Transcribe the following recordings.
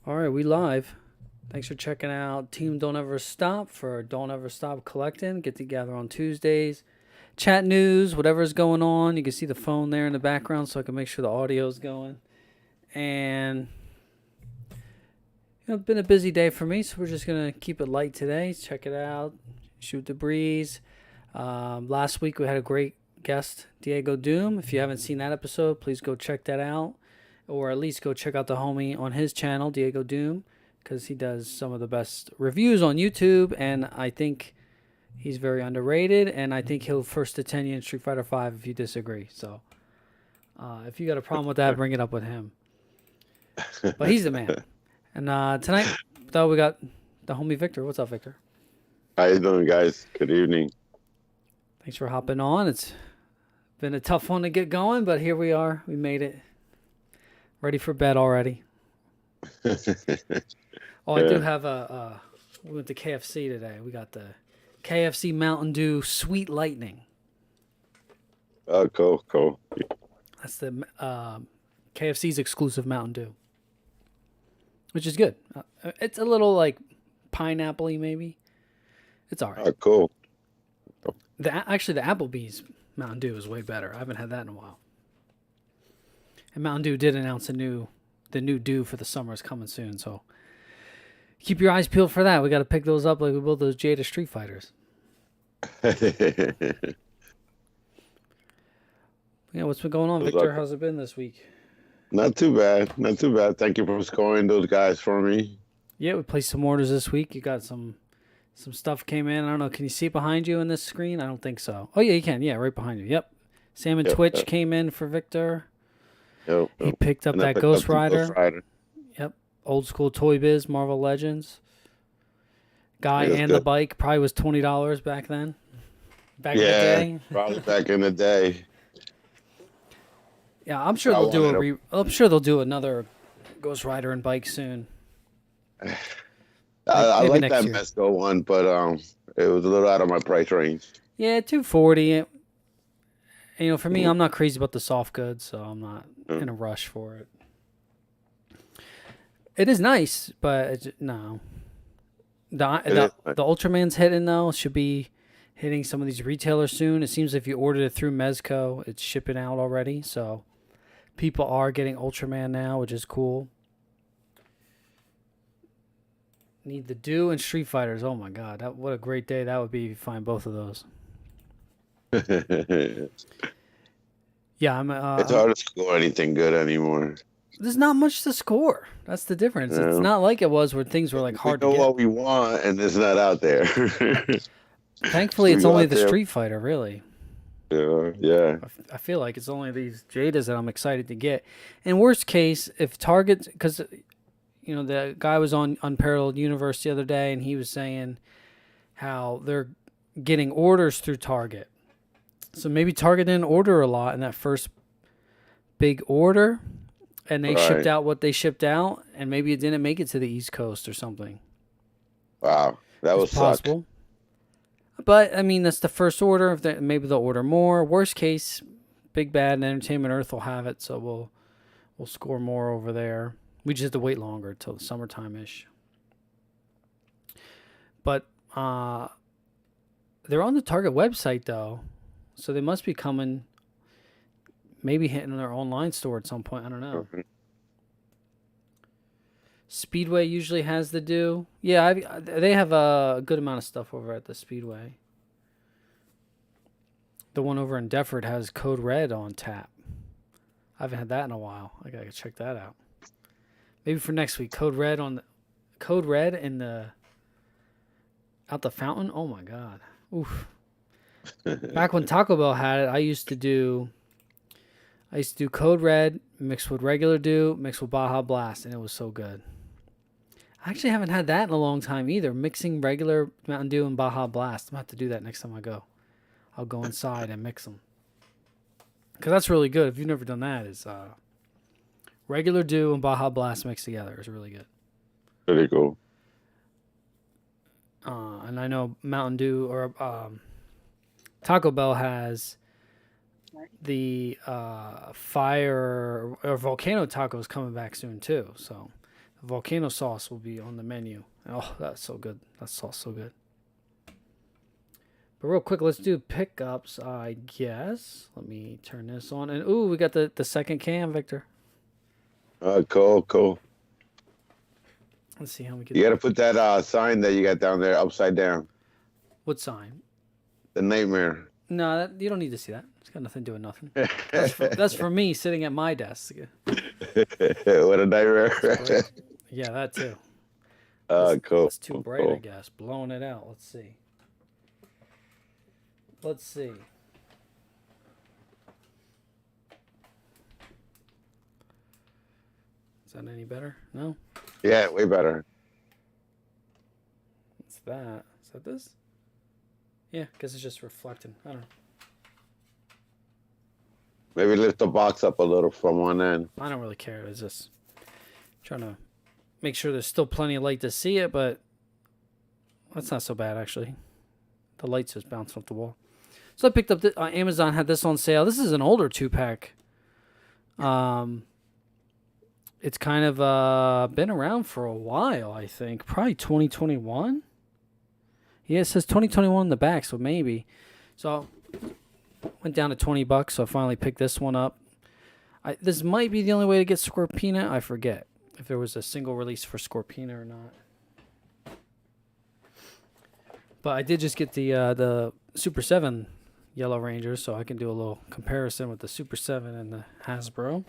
All right, we live. Thanks for checking out Team Don't Ever Stop for Don't Ever Stop Collecting. Get together on Tuesdays. Chat news, whatever's going on. You can see the phone there in the background so I can make sure the audio's going. And it's been a busy day for me, so we're just going to keep it light today. Check it out. Shoot the breeze. Last week we had a great guest, Diego Doom. If you haven't seen that episode, please go check that out. Or at least go check out the homie on his channel, Diego Doom, because he does some of the best reviews on YouTube, and I think he's very underrated, and I think he'll first attend you in Street Fighter V if you disagree. So if you got a problem with that, bring it up with him. But he's the man. And tonight, though, we got the homie Victor. What's up, Victor? How you doing, guys? Good evening. Thanks for hopping on. It's been a tough one to get going, but here we are. We made it. Ready for bed already. I do have we went to KFC today. We got the KFC Mountain Dew Sweet Lightning. Oh, cool. That's the KFC's exclusive Mountain Dew, which is good. It's a little like pineapple-y maybe. It's all right. Oh, cool. Actually, the Applebee's Mountain Dew is way better. I haven't had that in a while. And Mountain Dew did announce the new dew for the summer is coming soon, so keep your eyes peeled for that. We got to pick those up like we built those Jada Street Fighters. Yeah, what's been going on, Victor? How's it been this week? Not too bad. Thank you for scoring those guys for me. Yeah, we placed some orders this week. You got some stuff came in. I don't know. Can you see behind you in this screen? I don't think so. Oh, yeah, you can. Yeah, right behind you. Yep. Sam and Twitch came in for Victor. Yep. He picked up that Ghost Rider. Yep. Old school Toy Biz, Marvel Legends. Guy and the bike probably was $20 back then. Back in the day. Probably back in the day. Yeah, I'm sure they'll do I'm sure they'll do another Ghost Rider and bike soon. I like that Mesco one, but it was a little out of my price range. Yeah, $240. For me, I'm not crazy about the soft goods, so I'm not in a rush for it. It is nice, but no. The Ultraman's hitting, though. Should be hitting some of these retailers soon. It seems if you ordered it through Mezco, it's shipping out already. So people are getting Ultraman now, which is cool. Need the Dew and Street Fighters. Oh, my God. What a great day that would be if you find both of those. Yeah, it's hard to score anything good anymore. There's not much to score. That's the difference. Yeah. It's not like it was where things were like hard to get. We know what we want, and it's not out there. Thankfully, it's only the Street Fighter, really. Yeah. I feel like it's only these Jadas that I'm excited to get. In worst case, if Target, because the guy was on Unparalleled Universe the other day, and he was saying how they're getting orders through Target. So maybe Target didn't order a lot in that first big order, and they shipped out what they shipped out, and maybe it didn't make it to the East Coast or something. Wow, that was possible. But I mean, that's the first order. Maybe they'll order more. Worst case, Big Bad and Entertainment Earth will have it, so we'll score more over there. We just have to wait longer till the summertime ish. But they're on the Target website though. So they must be coming, maybe hitting their online store at some point. I don't know. Mm-hmm. Speedway usually has the Dew. Yeah, they have a good amount of stuff over at the Speedway. The one over in Deptford has Code Red on tap. I haven't had that in a while. I gotta check that out. Maybe for next week. Code Red in the out the fountain. Oh my God. Oof. Back when Taco Bell had it, I used to do Code Red mixed with regular Dew, mixed with Baja Blast, and it was so good. I actually haven't had that in a long time either, mixing regular Mountain Dew and Baja Blast. I'm going to have to do that next time I go. I'll go inside and mix them. Because that's really good. If you've never done that, it's regular Dew and Baja Blast mixed together. It's really good. Pretty cool. And I know Mountain Dew or Taco Bell has the fire or volcano tacos coming back soon too. So Volcano sauce will be on the menu. Oh, that's so good. That sauce so good. But real quick, let's do pickups, I guess. Let me turn this on. And, ooh, we got the second cam, Victor. Cool. Let's see how we can... You got to put that sign that you got down there upside down. What sign? The nightmare. No, you don't need to see that. It's got nothing to do with nothing. That's for me sitting at my desk. What a nightmare. Yeah, that too. Cool. It's too bright, I guess. Blowing it out. Let's see. Is that any better? No? Yeah, way better. What's that? Is that this? Yeah, because it's just reflecting. I don't know. Maybe lift the box up a little from one end. I don't really care. It's just trying to make sure there's still plenty of light to see it, but that's not so bad, actually. The light's just bouncing off the wall. So I picked up, Amazon had this on sale. This is an older 2-pack. It's kind of been around for a while, I think. Probably 2021. Yeah, it says 2021 in the back, so maybe. So went down to $20, so I finally picked this one up. This might be the only way to get Scorpina. I forget if there was a single release for Scorpina or not. But I did just get the Super 7 Yellow Ranger, so I can do a little comparison with the Super 7 and the Hasbro.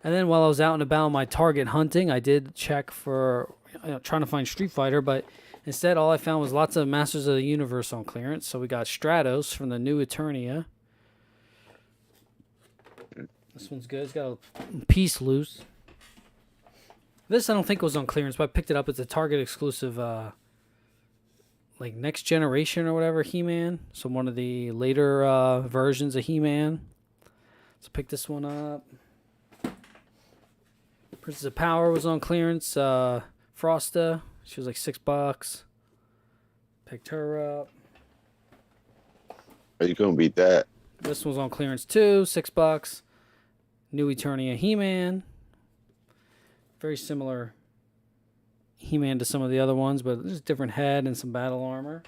And then while I was out and about on my Target hunting, I did check for trying to find Street Fighter, but instead all I found was lots of Masters of the Universe on clearance. So we got Stratos from the new Eternia. This one's good. It's got a piece loose. This I don't think was on clearance, but I picked it up. It's a Target exclusive, like Next Generation or whatever He-Man. So one of the later versions of He-Man. So pick this one up. Princess of Power was on clearance. Frosta, she was like $6. Picked her up. Are you gonna beat that? This one's on clearance too, $6. New Eternia He-Man. Very similar He-Man to some of the other ones, but there's a different head and some battle armor.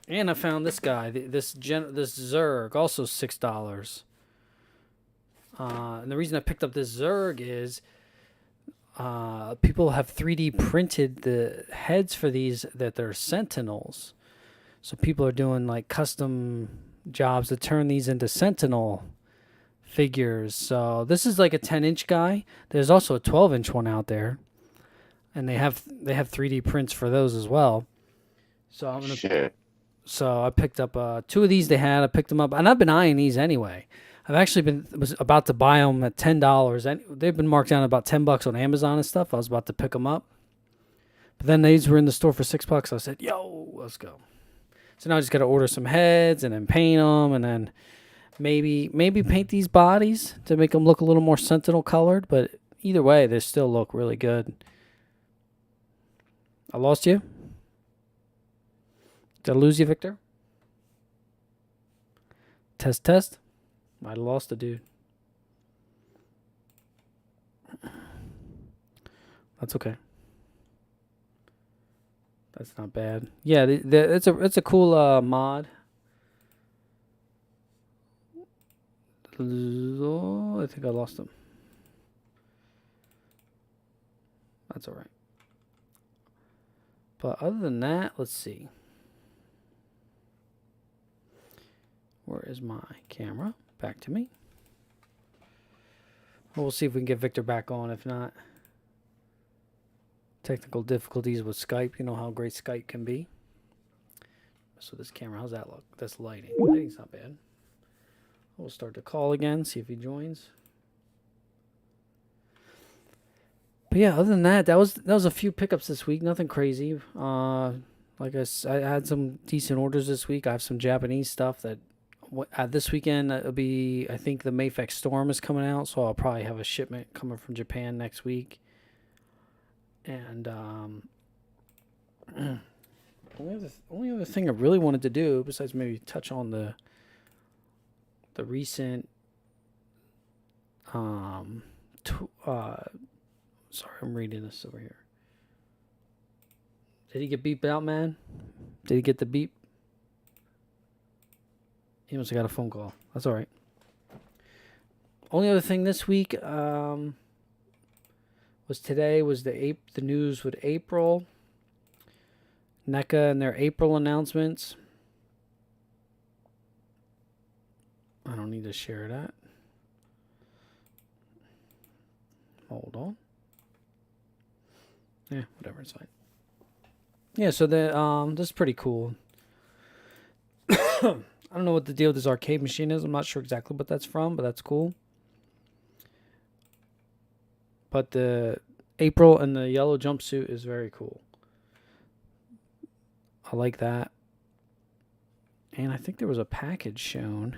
And I found this guy, this Zurg, also $6. And the reason I picked up this Zurg is people have 3D printed the heads for these that they're Sentinels. So people are doing like custom jobs to turn these into Sentinel figures. So this is like a 10-inch guy. There's also a 12-inch one out there, and they have 3D prints for those as well. So I'm gonna. So I picked up 2 of these they had. I picked them up, and I've been eyeing these anyway. I've actually was about to buy them at $10, and they've been marked down about $10 on Amazon and stuff. I was about to pick them up, but then these were in the store for $6. I said, "Yo, let's go." So now I just got to order some heads and then paint them, and then maybe paint these bodies to make them look a little more Sentinel colored. But either way, they still look really good. I lost you. Did I lose you, Victor? Test. Might have lost the dude. That's okay. That's not bad. Yeah, it's a cool mod. I think I lost him. That's all right. But other than that, let's see. Where is my camera? Back to me. We'll see if we can get Victor back on. If not, technical difficulties with Skype. You know how great Skype can be. So this camera, how's that look? That's lighting. Lighting's not bad. We'll start the call again, see if he joins. But yeah, other than that, that was a few pickups this week. Nothing crazy. Like I had some decent orders this week. I have some Japanese stuff that this weekend it'll be. I think the Mayfex Storm is coming out, so I'll probably have a shipment coming from Japan next week. And only other thing I really wanted to do, besides maybe touch on the recent Sorry, I'm reading this over here. Did he get beeped out, man? Did he get the beep? He must have got a phone call. That's all right. Only other thing this week was today was the news with April. Neca and their April announcements. I don't need to share that. Hold on. Yeah, whatever, it's fine. Yeah, so this is pretty cool. I don't know what the deal with this arcade machine is. I'm not sure exactly what that's from, but that's cool. But the April and the yellow jumpsuit is very cool. I like that. And I think there was a package shown.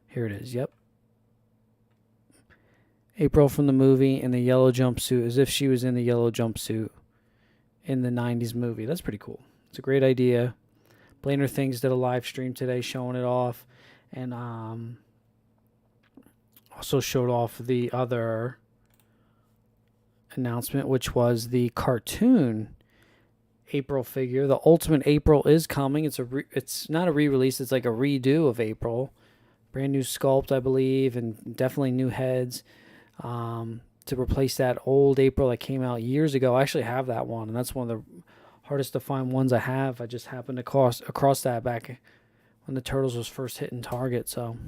Here it is. Yep. April from the movie in the yellow jumpsuit, as if she was in the yellow jumpsuit in the 90s movie. That's pretty cool. It's a great idea. Blainer Things did a live stream today showing it off. And also showed off the other announcement, which was the cartoon April figure. The Ultimate April is coming. It's not a re-release. It's like a redo of April. Brand new sculpt, I believe, and definitely new heads to replace that old April that came out years ago. I actually have that one, and that's one of the hardest to find ones I have. I just happened to across that back when the Turtles was first hitting Target. So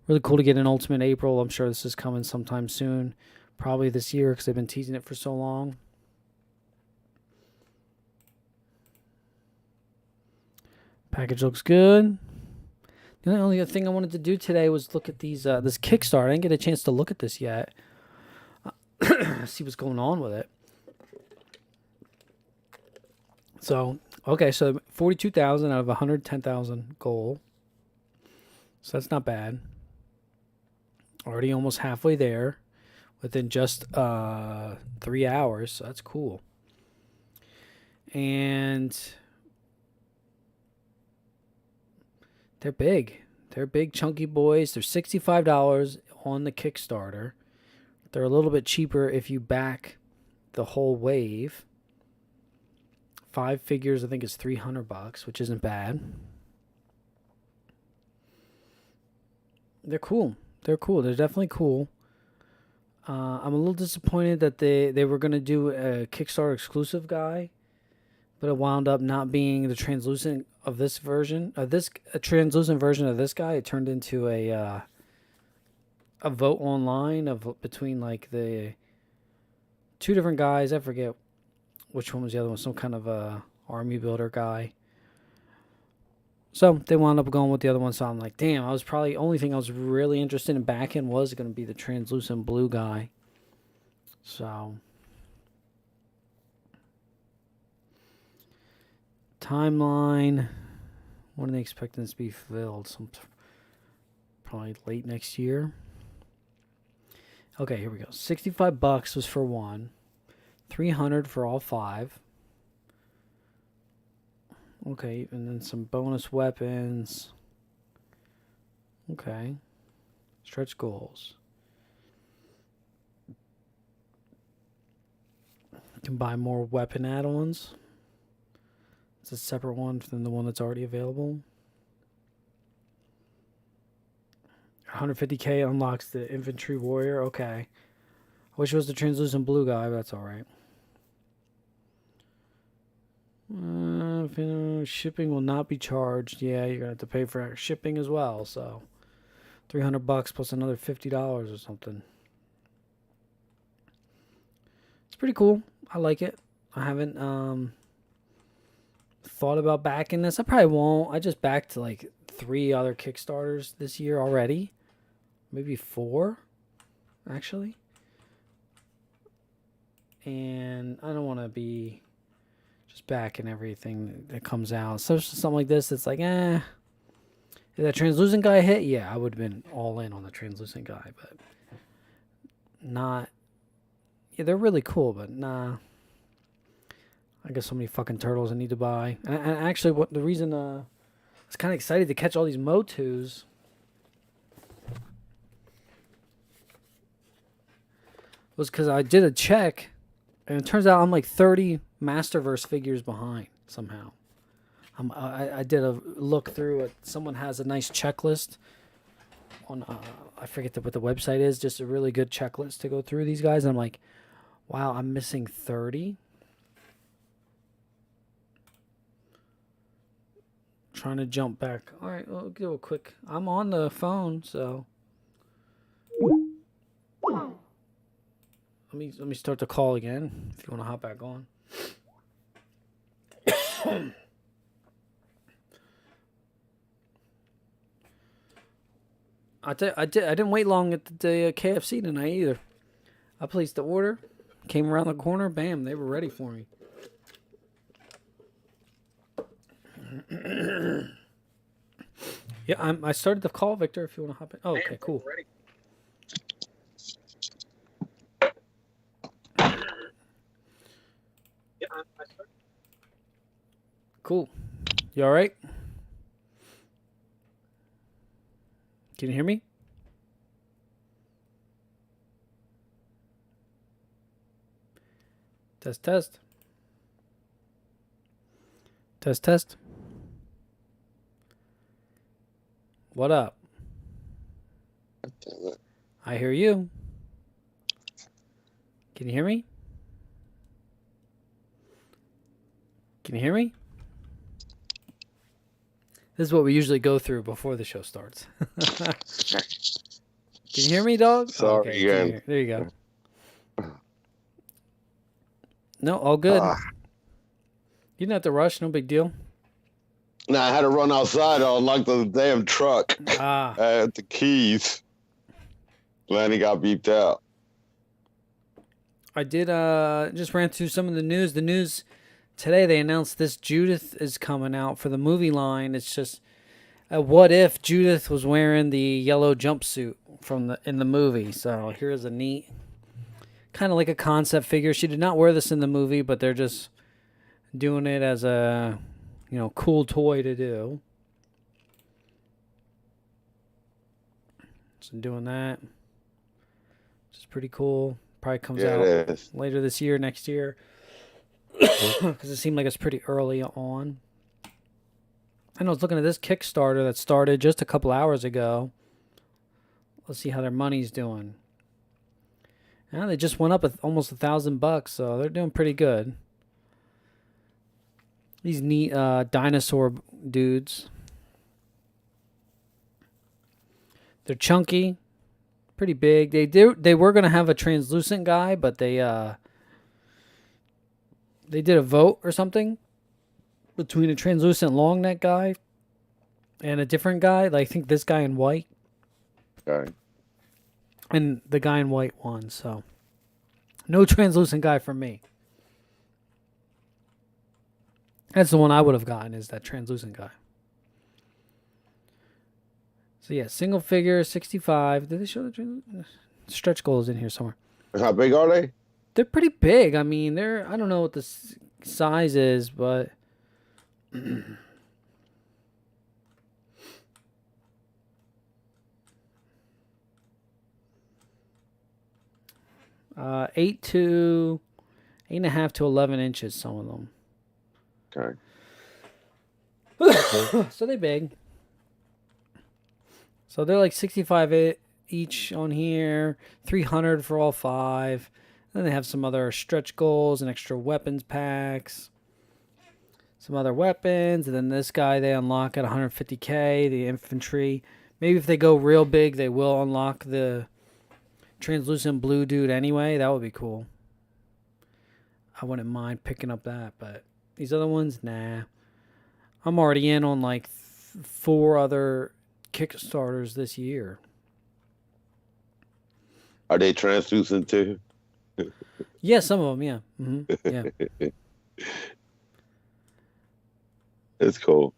really cool to get an Ultimate April. I'm sure this is coming sometime soon, probably this year because they've been teasing it for so long. Package looks good. The only other thing I wanted to do today was look at these this Kickstarter. I didn't get a chance to look at this yet. See what's going on with it. So, okay, so 42,000 out of 110,000 goal. So that's not bad. Already almost halfway there within just 3 hours. So that's cool. And they're big. They're big, chunky boys. They're $65 on the Kickstarter. They're a little bit cheaper if you back the whole wave. 5 figures, I think, is $300, which isn't bad. They're cool. They're cool. They're definitely cool. I'm a little disappointed that they were going to do a Kickstarter exclusive guy, but it wound up not being the translucent of this version. A translucent version of this guy. It turned into a vote online between like the two different guys. I forget which one was the other one. Some kind of a army builder guy. So they wound up going with the other one. So I'm like, damn, I was probably only thing I was really interested in backing was going to be the translucent blue guy. So timeline. When are they expecting this to be filled? Probably late next year. Okay, here we go. $65 was for one. $300 for all 5. Okay, and then some bonus weapons. Okay. Stretch goals. You can buy more weapon add-ons. It's a separate one than the one that's already available. 150k unlocks the infantry warrior. Okay. I wish it was the translucent blue guy, but that's alright. Shipping will not be charged. Yeah, you're gonna have to pay for shipping as well. So, $300 plus another $50 or something. It's pretty cool. I like it. I haven't thought about backing this. I probably won't. I just backed like 3 other Kickstarters this year already, maybe 4, actually. And I don't want to be just backing everything that comes out. So something like this, it's like, if that translucent guy hit, yeah, I would have been all in on the translucent guy, but not. Yeah, they're really cool, but nah. I got so many fucking turtles I need to buy. And actually, the reason I was kind of excited to catch all these Motus was because I did a check, and it turns out I'm like 30 Masterverse figures behind somehow. I did a look through it. Someone has a nice checklist on, I forget what the website is, just a really good checklist to go through these guys. And I'm like, wow, I'm missing 30. Trying to jump back. All right, we'll do a quick. I'm on the phone, so let me start the call again. If you want to hop back on. I didn't wait long at the KFC tonight either. I placed the order, came around the corner, bam, they were ready for me. Yeah, I started the call, Victor. If you want to hop in. Oh, okay, cool. Cool. You all right? Can you hear me? Test, test. Test, test. What up? I hear you. Can you hear me? Can you hear me? This is what we usually go through before the show starts. Can you hear me, dog? Sorry, okay, again. there you go. No, all good. You didn't have to rush. No big deal. Nah, I had to run outside to unlock the damn truck. Ah. I had the keys. Lanny got beeped out. I did just ran through some of the news. The news today, they announced this Judith is coming out for the movie line. It's just what if Judith was wearing the yellow jumpsuit from in the movie. So here's a neat, kind of like a concept figure. She did not wear this in the movie, but they're just doing it as a, cool toy to do. So doing that, which is pretty cool. Probably comes out later this year, next year. Because it seemed like it's pretty early on. I was looking at this Kickstarter that started just a couple hours ago. Let's see how their money's doing. Now they just went up almost $1,000, so they're doing pretty good. These neat dinosaur dudes. They're chunky, pretty big. They were gonna have a translucent guy, but they did a vote or something between a translucent long neck guy and a different guy. Like, I think this guy in white. Okay. And the guy in white won, so no translucent guy for me. That's the one I would have gotten, is that translucent guy. So yeah, single figure, 65. Did they show the stretch goals in here somewhere? How big are they? They're pretty big. I mean, I don't know what the size is, but 8.5 to 11 inches, some of them. Okay. So they're big. So they're like 65 each on here, 300 for all 5. Then they have some other stretch goals and extra weapons packs. Some other weapons. And then this guy they unlock at 150K, the infantry. Maybe if they go real big, they will unlock the translucent blue dude anyway. That would be cool. I wouldn't mind picking up that, but these other ones, nah. I'm already in on like 4 other Kickstarters this year. Are they translucent too? Yeah, some of them, yeah. Mm-hmm. Yeah. It's cool.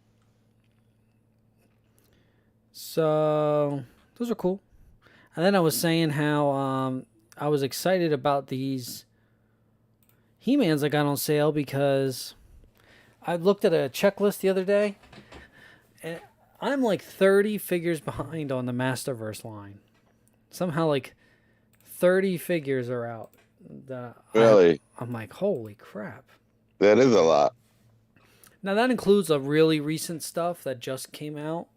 So those are cool. And then I was saying how I was excited about these He-Mans I got on sale because I looked at a checklist the other day, and I'm like 30 figures behind on the Masterverse line. Somehow like 30 figures are out. Really? I'm like, holy crap. That is a lot. Now, that includes a really recent stuff that just came out,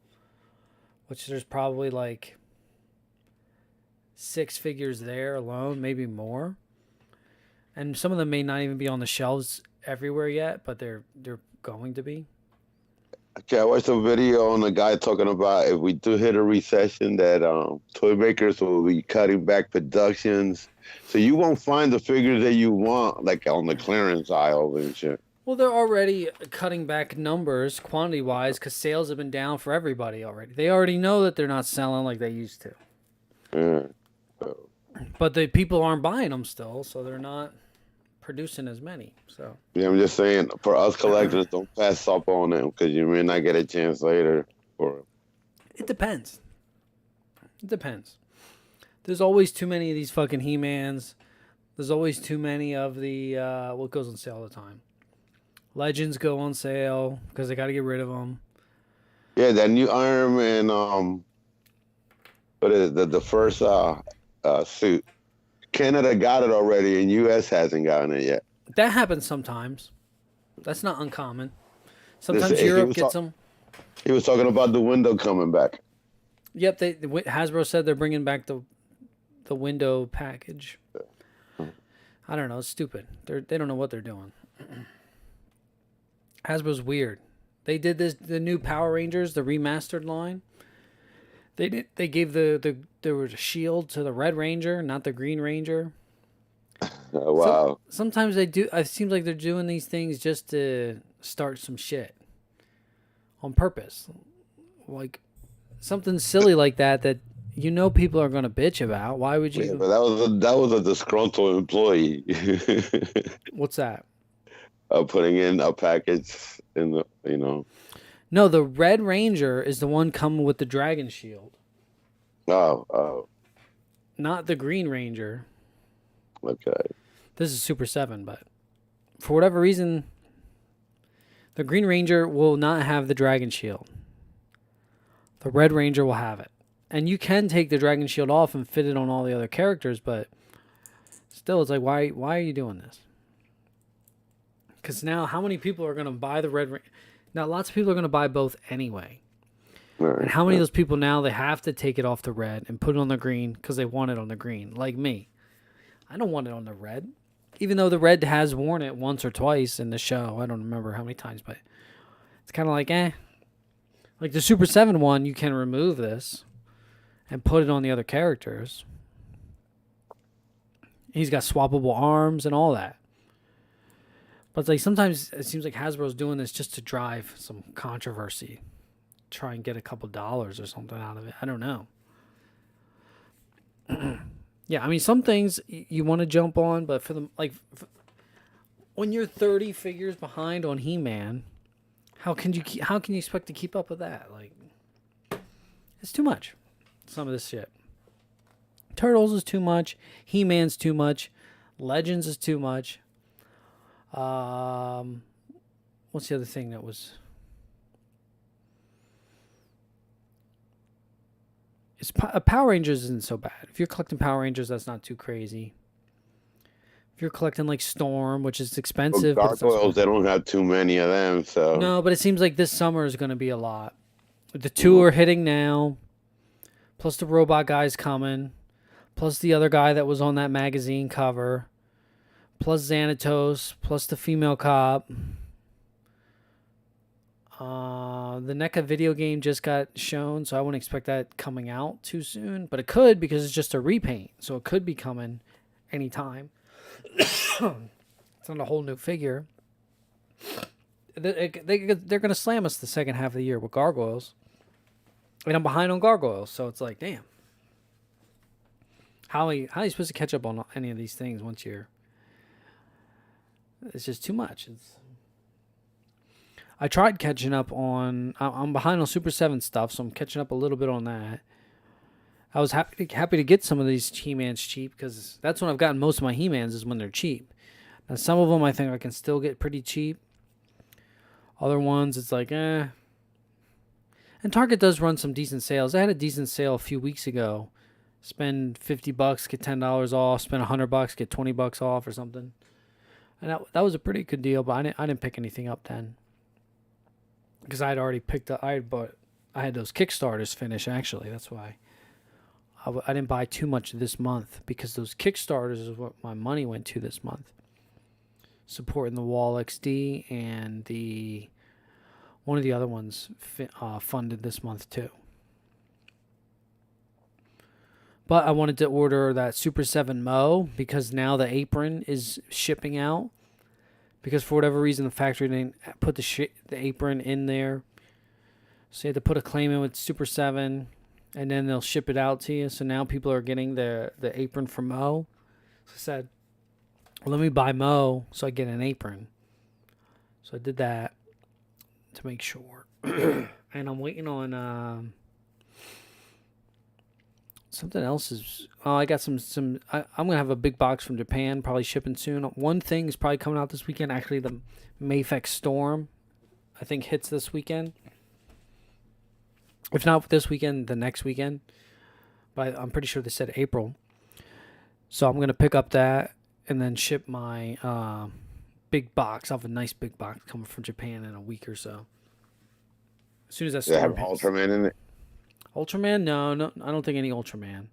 which there's probably like 6 figures there alone, maybe more. And some of them may not even be on the shelves everywhere yet, but they're going to be. Okay, I watched a video on a guy talking about if we do hit a recession, that toy makers will be cutting back productions, so you won't find the figures that you want like on the clearance aisle and shit. Well, they're already cutting back numbers quantity-wise because sales have been down for everybody already. They already know that they're not selling like they used to. Yeah. But the people aren't buying them still, so they're not producing as many. So Yeah, I'm just saying, for us collectors, don't pass up on them because you may not get a chance later. it depends. It depends. There's always too many of these fucking He-Mans. There's always too many of the what goes on sale all the time. Legends go on sale because they got to get rid of them. Yeah, that new Iron Man, what is it, the first suit. Canada got it already, and U.S. hasn't gotten it yet. That happens sometimes. That's not uncommon. Sometimes Europe gets them. He was talking about the window coming back. Yep, Hasbro said they're bringing back the window package. I don't know. It's stupid. They don't know what they're doing. Hasbro's weird. They did the new Power Rangers, the remastered line. They gave there was a shield to the Red Ranger, not the Green Ranger. Oh, wow. Sometimes they do. It seems like they're doing these things just to start some shit on purpose, like something silly like that you know people are gonna bitch about. Why would you? Yeah, but that was a disgruntled employee. What's that? Putting in a package in the. No, the Red Ranger is the one coming with the dragon shield. Oh. Not the Green Ranger. Okay. This is Super 7, but for whatever reason, the Green Ranger will not have the dragon shield. The Red Ranger will have it. And you can take the dragon shield off and fit it on all the other characters, but still, it's like, why are you doing this? Because now, how many people are going to buy the Red Ranger? Now, lots of people are going to buy both anyway. Right. And how many of those people now, they have to take it off the red and put it on the green because they want it on the green, like me. I don't want it on the red. Even though the red has worn it once or twice in the show. I don't remember how many times, but it's kind of like, eh. Like the Super 7 one, you can remove this and put it on the other characters. He's got swappable arms and all that. But it's like sometimes it seems like Hasbro's doing this just to drive some controversy. Try and get a couple dollars or something out of it. I don't know. Yeah, I mean, some things you want to jump on, but for when you're 30 figures behind on He-Man, how can you expect to keep up with that? Like, it's too much. Some of this shit. Turtles is too much. He-Man's too much. Legends is too much. What's the other thing that was? Power Rangers isn't so bad. If you're collecting Power Rangers, that's not too crazy. If you're collecting like Storm, which is expensive, well, Gargoyles, they don't have too many of them, so no. But it seems like this summer is going to be a lot. The two are hitting now, plus the robot guy's coming, plus the other guy that was on that magazine cover, plus Xanatos, plus the female cop. The Neca video game just got shown, so I wouldn't expect that coming out too soon. But it could, because it's just a repaint, so it could be coming anytime. It's not a whole new figure. They're going to slam us the second half of the year with Gargoyles. And I'm behind on Gargoyles, so it's like, damn. How are you supposed to catch up on any of these things once you're... It's just too much. I tried catching up on... I'm behind on Super 7 stuff, so I'm catching up a little bit on that. I was happy to get some of these He-Mans cheap, because that's when I've gotten most of my He-Mans, is when they're cheap. Now, some of them I think I can still get pretty cheap. Other ones, it's like, eh. And Target does run some decent sales. I had a decent sale a few weeks ago. Spend $50, get $10 off. Spend $100, get $20 off or something. And that was a pretty good deal, but I didn't pick anything up then. Because I had already picked up, I had those Kickstarters finished, actually. That's why I didn't buy too much this month, because those Kickstarters is what my money went to this month. Supporting the Wall XD and one of the other ones funded this month too. But I wanted to order that Super 7 Mo, because now the apron is shipping out. Because for whatever reason, the factory didn't put the apron in there. So you had to put a claim in with Super 7, and then they'll ship it out to you. So now people are getting the apron from Mo. So I said, well, let me buy Mo so I get an apron. So I did that to make sure. And I'm waiting on something else. I got some I'm going to have a big box from Japan, probably shipping soon. One thing is probably coming out this weekend. Actually, the Mayfex Storm, I think, hits this weekend. If not this weekend, the next weekend. But I'm pretty sure they said April. So I'm going to pick up that and then ship my big box. I have a nice big box coming from Japan in a week or so. As soon as that Does it have storm hits. Ultraman in it? Ultraman? No, I don't think any Ultraman.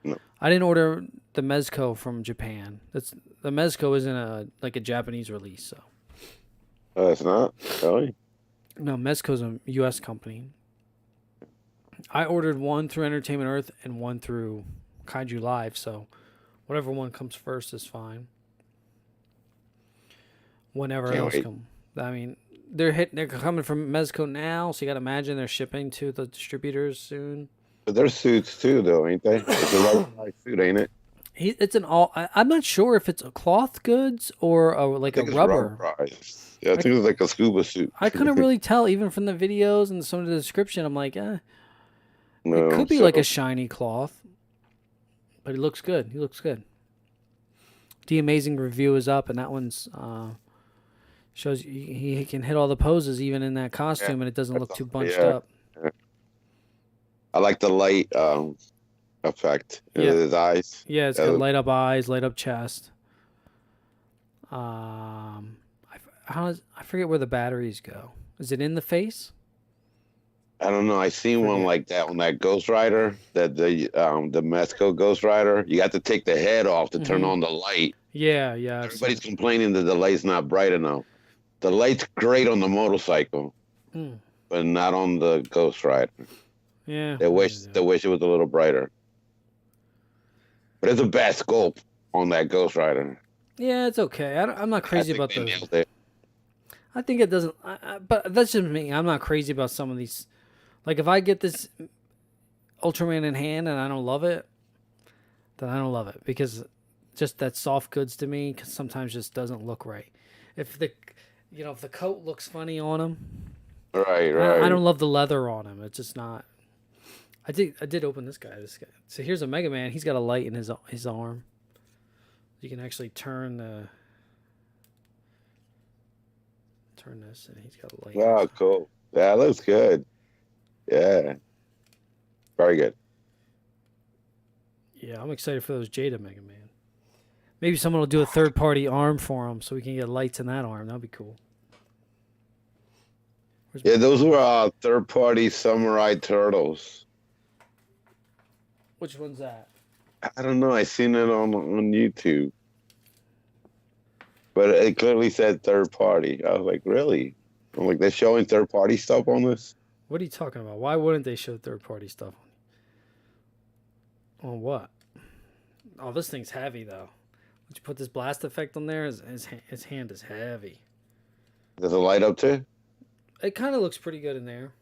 No. I didn't order the Mezco from Japan. The Mezco isn't like a Japanese release, so. Oh, it's not? Really? No, Mezco's a U.S. company. I ordered one through Entertainment Earth and one through Kaiju Live, so whatever one comes first is fine. Whenever else come. I mean, they're coming from Mezco now, so you got to imagine they're shipping to the distributors soon. But they're suits too, though, ain't they? It's a rubber suit, ain't it? It's an all. I'm not sure if it's a cloth goods or like a rubber. Yeah, I think it's like a scuba suit. I couldn't really tell even from the videos and some of the description. I'm like, No, it could be like a shiny cloth, but it looks good. He looks good. The Amazing review is up, and that one's shows he can hit all the poses even in that costume, and it doesn't look too bunched up. Yeah. I like the light effect in his eyes. Yeah, it's got light up eyes, light up chest. I forget where the batteries go. Is it in the face? I don't know. I seen one like that on that Ghost Rider, that the Mezco Ghost Rider. You got to take the head off to turn on the light. Yeah. Everybody's complaining that the light's not bright enough. The light's great on the motorcycle, but not on the Ghost Rider. Yeah. They wish it was a little brighter. But it's a bad scope on that Ghost Rider. Yeah, it's okay. I'm not crazy about those. I think it doesn't. But that's just me. I'm not crazy about some of these. Like, if I get this Ultraman in hand and I don't love it, then I don't love it, because just that soft goods to me sometimes just doesn't look right. If the coat looks funny on him, right. I don't love the leather on him. It's just not. I did open this guy. So here's a Mega Man. He's got a light in his arm. You can actually turn this, and he's got a light. Wow, cool. That looks good. Yeah. Very good. Yeah, I'm excited for those Jada Mega Man. Maybe someone will do a third-party arm for him so we can get lights in that arm. That'd be cool. Yeah, those were third-party Samurai Turtles. Which one's that? I don't know. I seen it on YouTube. But it clearly said third-party. I was like, really? I'm like, they're showing third-party stuff on this? What are you talking about? Why wouldn't they show third-party stuff on what? Oh, this thing's heavy, though. Would you put this blast effect on there? His hand is heavy. Does it light up too? It kind of looks pretty good in there.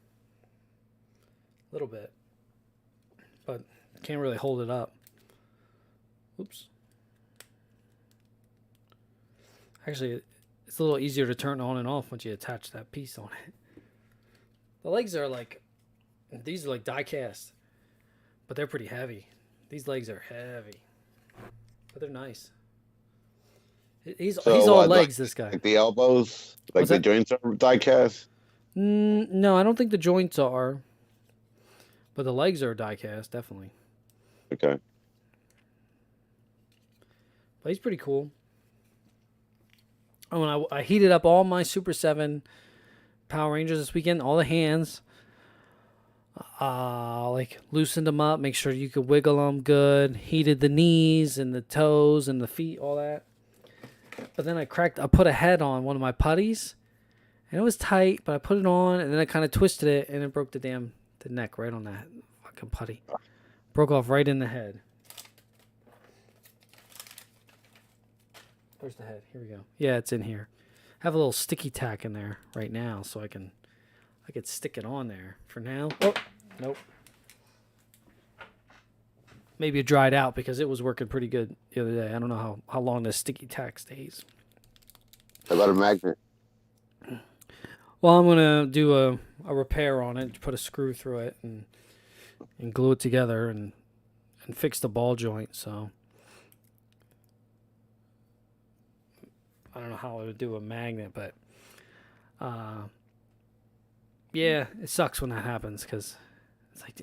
A little bit. But can't really hold it up. Oops. Actually, it's a little easier to turn on and off once you attach that piece on it. The legs are these are like die cast, but they're pretty heavy. These legs are heavy, but they're nice. He's all legs, this guy. Like the elbows? Like the joints are die cast? No, I don't think the joints are. But the legs are die cast, definitely. Okay. But he's pretty cool. Oh, and I heated up all my Super 7 Power Rangers this weekend, all the hands. Like loosened them up, make sure you could wiggle them good. Heated the knees and the toes and the feet, all that. But then I put a head on one of my putties, and it was tight, but I put it on, and then I kind of twisted it, and it broke the neck right on that fucking putty. Broke off right in the head. Where's the head? Here we go. Yeah, it's in here. I have a little sticky tack in there right now, so I could stick it on there for now. Oh, nope. Maybe it dried out because it was working pretty good the other day. I don't know how long this sticky tack stays. How about a magnet? Well, I'm going to do a repair on it, put a screw through it, and glue it together and fix the ball joint, so I don't know how I would do a magnet, but yeah, it sucks when that happens because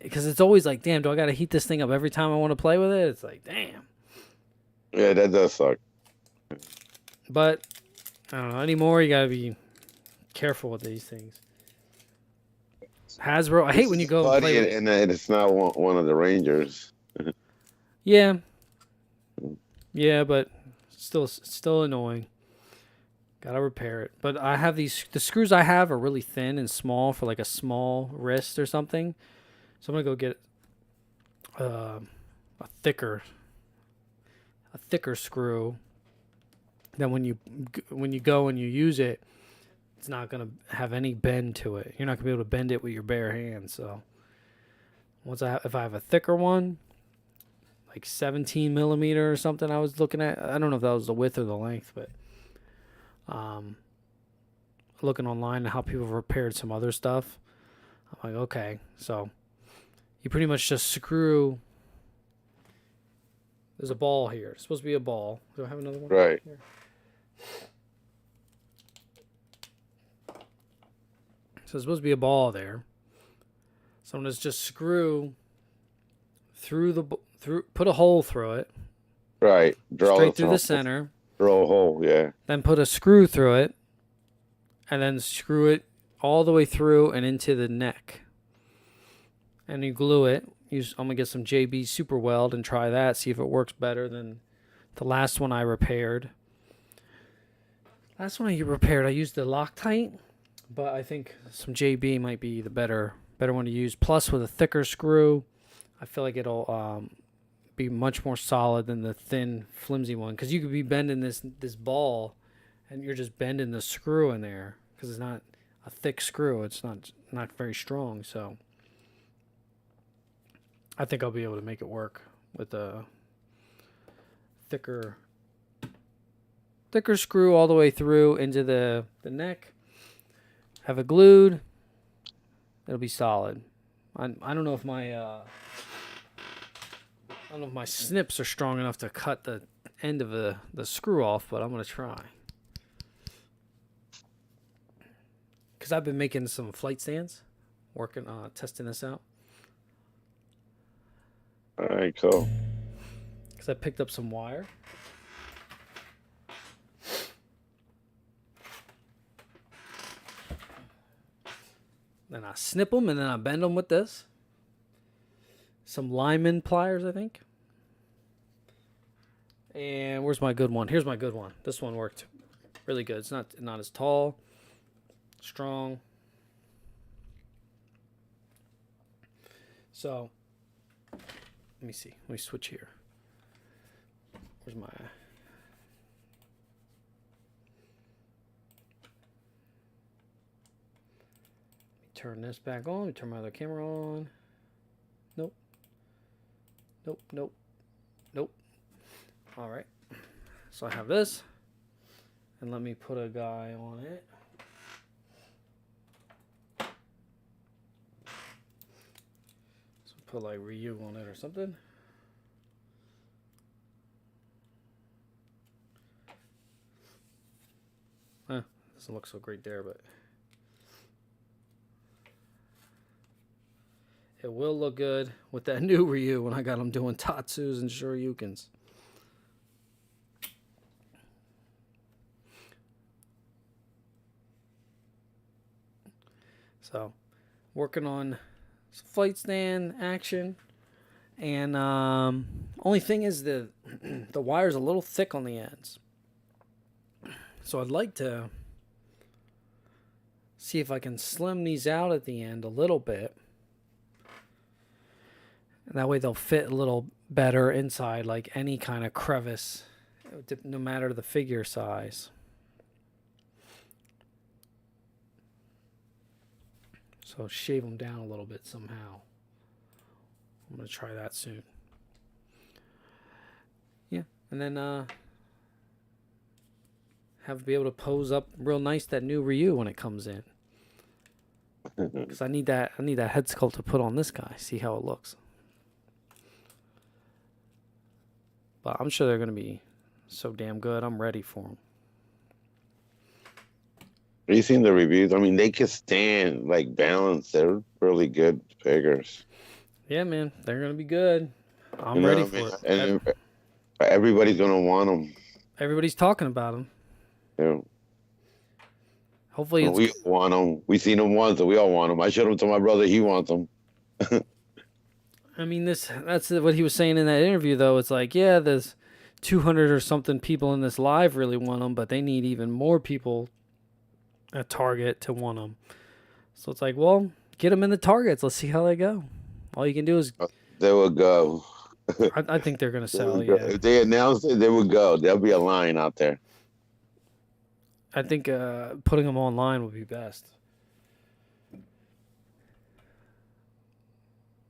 it's always like, damn, do I got to heat this thing up every time I want to play with it? It's like, damn. Yeah, that does suck. But I don't know anymore. You got to be careful with these things. Hasbro, I hate when you go and play with and it's not one of the Rangers. Yeah. Yeah, but still annoying. Gotta repair it. But I have the screws I have are really thin and small for like a small wrist or something. So I'm gonna go get a thicker screw. Then when you go and you use it, it's not gonna have any bend to it. You're not gonna be able to bend it with your bare hands. So if I have a thicker one, like 17 millimeter or something, I was looking at. I don't know if that was the width or the length, but looking online at how people have repaired some other stuff, I'm like, okay, so you pretty much just screw. There's a ball here. It's supposed to be a ball. Do I have another one? Right. Here? So it's supposed to be a ball there. So I'm gonna just screw through put a hole through it. Right. Straight through the center. Draw a hole, yeah. Then put a screw through it, and then screw it all the way through and into the neck. And you glue it. I'm going to get some JB Super Weld and try that, see if it works better than the last one I repaired. I used the Loctite, but I think some JB might be the better one to use. Plus, with a thicker screw, I feel like it'll be much more solid than the thin, flimsy one. Because you could be bending this ball, and you're just bending the screw in there. Because it's not a thick screw. It's not very strong. So I think I'll be able to make it work with a thicker screw all the way through into the neck. Have it glued. It'll be solid. I don't know if my snips are strong enough to cut the end of the screw off, but I'm going to try. Because I've been making some flight stands, testing this out. All right, cool. Because I picked up some wire. Then I snip them, and then I bend them with this. Some Lyman pliers, I think. And where's my good one? Here's my good one. This one worked really good. It's not as tall, strong. So, let me see. Let me switch here. Where's my... Turn this back on. Let me turn my other camera on. Nope. Nope, nope, nope. All right. So I have this. And let me put a guy on it. So put like Ryu on it or something. Doesn't look so great there, but It will look good with that new Ryu when I got him doing Tatsus and Shoryukens. So, working on some flight stand action. And only thing is the wire's a little thick on the ends. So I'd like to see if I can slim these out at the end a little bit. And that way they'll fit a little better inside, like any kind of crevice, no matter the figure size. So shave them down a little bit somehow. I'm going to try that soon. Yeah, and then be able to pose up real nice that new Ryu when it comes in. Because I need that head sculpt to put on this guy. See how it looks. But I'm sure they're going to be so damn good. I'm ready for them. Have you seen the reviews? I mean, they can stand, like, balance. They're really good figures. Yeah, man. They're going to be good. I'm ready for it. And everybody's going to want them. Everybody's talking about them. Yeah. Hopefully we want them. We seen them once, and we all want them. I showed them to my brother. He wants them. I mean, that's what he was saying in that interview, though. It's like, yeah, there's 200 or something people in this live really want them, but they need even more people at Target to want them. So it's like, well, get them in the Targets. Let's see how they go. All you can do is... They will go. I think they're going to sell, yeah. If they announce it, they would go. There'll be a line out there. I think putting them online would be best.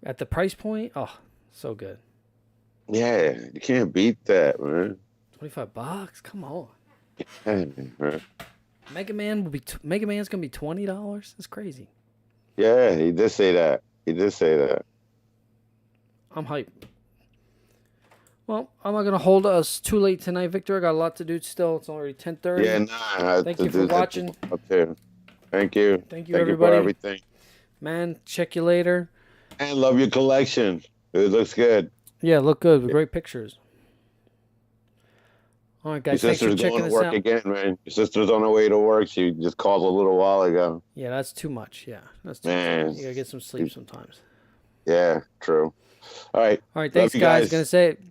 At the price point, oh, so good. Yeah, you can't beat that, man. $25? Come on. Yeah, Mega Man's gonna be $20. That's crazy. yeah, he did say that. I'm hyped. Well, I'm not gonna hold us too late tonight, Victor. I got a lot to do still. It's already 10:30. Yeah, nah. Thank you for watching. Thank you. Thank you, everybody. For everything. Man, check you later. And love your collection. It looks good. Yeah, look good with great pictures. All right, guys. Your Thanks for sister's checking going to this work out. again, man. Your sister's on her way to work. She just called a little while ago. Yeah, that's too much. Yeah, that's too Man. much. You gotta get some sleep sometimes. Yeah, true. All right. All right, thanks, guys. Gonna say it.